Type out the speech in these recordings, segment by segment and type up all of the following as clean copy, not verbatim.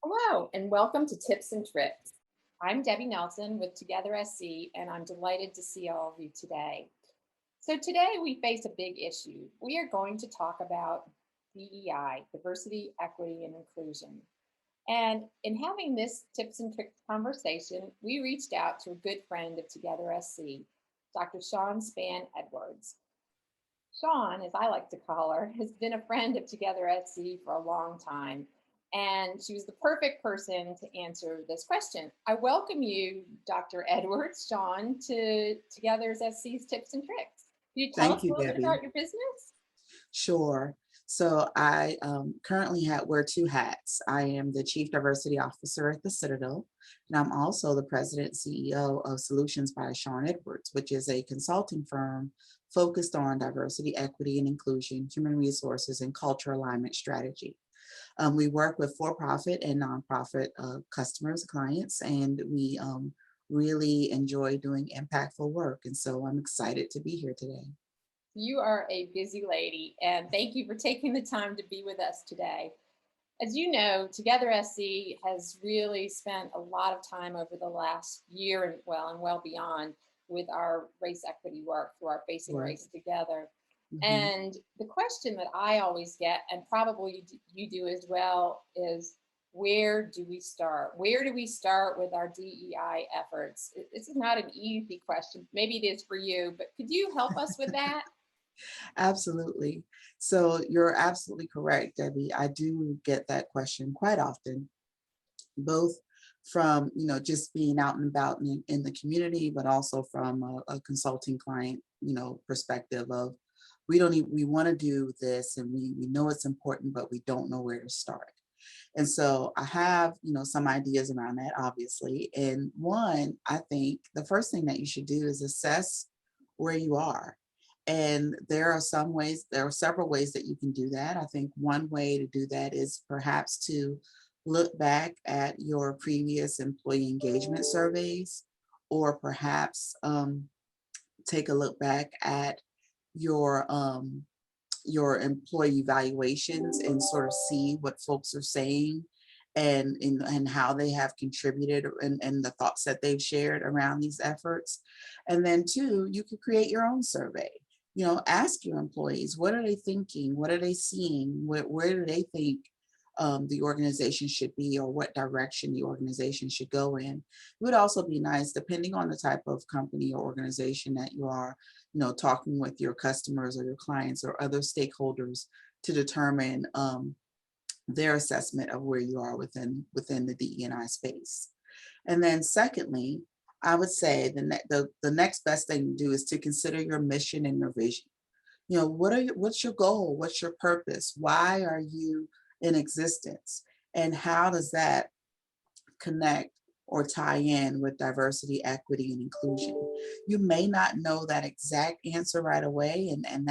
Hello, and welcome to Tips and Tricks. I'm Debbie Nelson with Together SC, and I'm delighted to see all of you today. So, today we face a big issue. We are going to talk about DEI, diversity, equity, and inclusion. And in having this tips and tricks conversation, we reached out to a good friend of Together SC, Dr. Shawn Edwards. Shawn, as I like to call her, has been a friend of Together SC for a long time, and she was the perfect person to answer this question. I welcome you, Dr. Edwards, Shawn, to Together SC's Tips and Tricks. Can you tell us Thank a you, little bit Debbie. about your business? Sure. So I currently wear two hats. I am the Chief Diversity Officer at the Citadel, and I'm also the President and CEO of Solutions by Shawn Edwards, which is a consulting firm focused on diversity, equity, and inclusion, human resources, and culture alignment strategy. We work with for-profit and nonprofit customers, clients, and we really enjoy doing impactful work. And so I'm excited to be here today. You are a busy lady, and thank you for taking the time to be with us today. As you know, Together SC has really spent a lot of time over the last year and well beyond with our race equity work through our Facing Right. Race Together. Mhm. And the question that I always get, and probably you do as well, is where do we start? Where do we start with our DEI efforts? This is not an easy question. Maybe it is for you, but could you help us with that? Absolutely. So you're absolutely correct, Debbie. I do get that question quite often, both from just being out and about in the community, but also from a consulting client perspective of we want to do this and we know it's important, but we don't know where to start. And so I have some ideas around that, obviously. And one, I think the first thing that you should do is assess where you are. And there are several ways that you can do that. I think one way to do that is perhaps to look back at your previous employee engagement surveys, or perhaps take a look back at your your employee evaluations and sort of see what folks are saying and how they have contributed and the thoughts that they've shared around these efforts. And then two, you could create your own survey. Ask your employees, what are they thinking? What are they seeing? Where do they think the organization should be, or what direction the organization should go in? It would also be nice, depending on the type of company or organization that you are, talking with your customers or your clients or other stakeholders to determine their assessment of where you are within the DE&I space. And then secondly, I would say the next best thing to do is to consider your mission and your vision. What's your goal? What's your purpose? Why are you in existence? And how does that connect or tie in with diversity, equity, and inclusion? You may not know that exact answer right away, and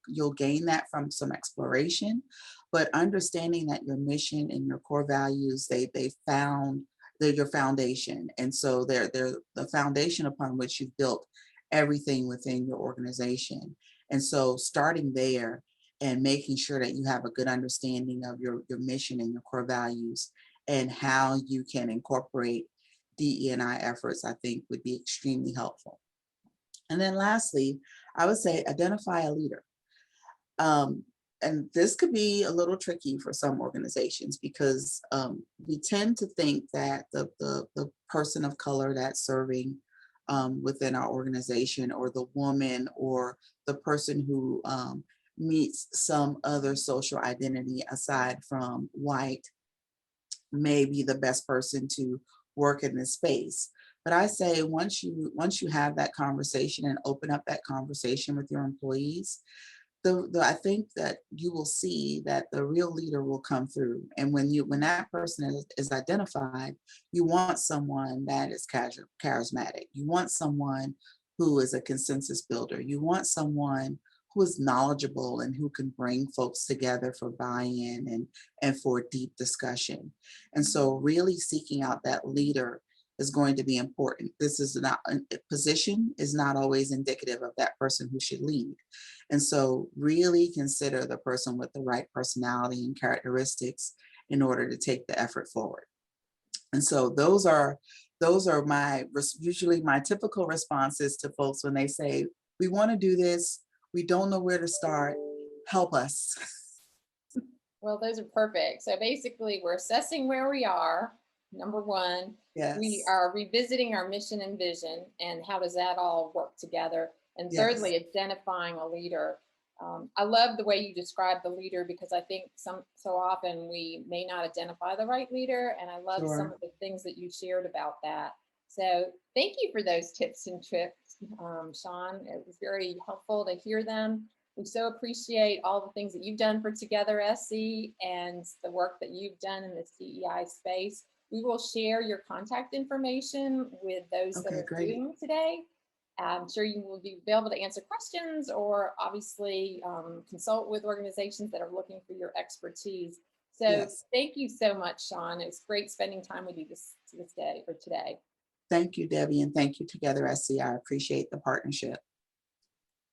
you'll gain that from some exploration. But understanding that your mission and your core values, they're your foundation, and so they're the foundation upon which you've built everything within your organization. And so starting there and making sure that you have a good understanding of your mission and your core values and how you can incorporate DE&I efforts, I think would be extremely helpful. And then lastly, I would say identify a leader. Um, and this could be a little tricky for some organizations because we tend to think that the person of color that's serving within our organization, or the woman, or the person who meets some other social identity aside from white, may be the best person to work in this space. But I say once you have that conversation and open up that conversation with your employees, I think that you will see that the real leader will come through. And when that person is identified, you want someone that is charismatic. You want someone who is a consensus builder. You want someone who is knowledgeable and who can bring folks together for buy-in and for deep discussion. And so really seeking out that leader is going to be important. This is not a position is not always indicative of that person who should lead. And so really consider the person with the right personality and characteristics in order to take the effort forward. And so those are my usually my typical responses to folks when they say, we want to do this, we don't know where to start, help us. Well, those are perfect. So basically, we're assessing where we are. Number one, we Yes, are revisiting our mission and vision, and how does that all work together? And yes, thirdly, identifying a leader. I love the way you describe the leader, because I think so often we may not identify the right leader. And I love some sure. of the things that you shared about that. So thank you for those tips and tricks, Shawn. It was very helpful to hear them. We so appreciate all the things that you've done for Together SC and the work that you've done in the DEI space. We will share your contact information with those that Okay, are great. viewing today. I'm sure you will be able to answer questions, or obviously consult with organizations that are looking for your expertise. So Yes. thank you so much, Shawn. It was great spending time with you this day or today. Thank you, Debbie, and thank you, Together SC. I appreciate the partnership.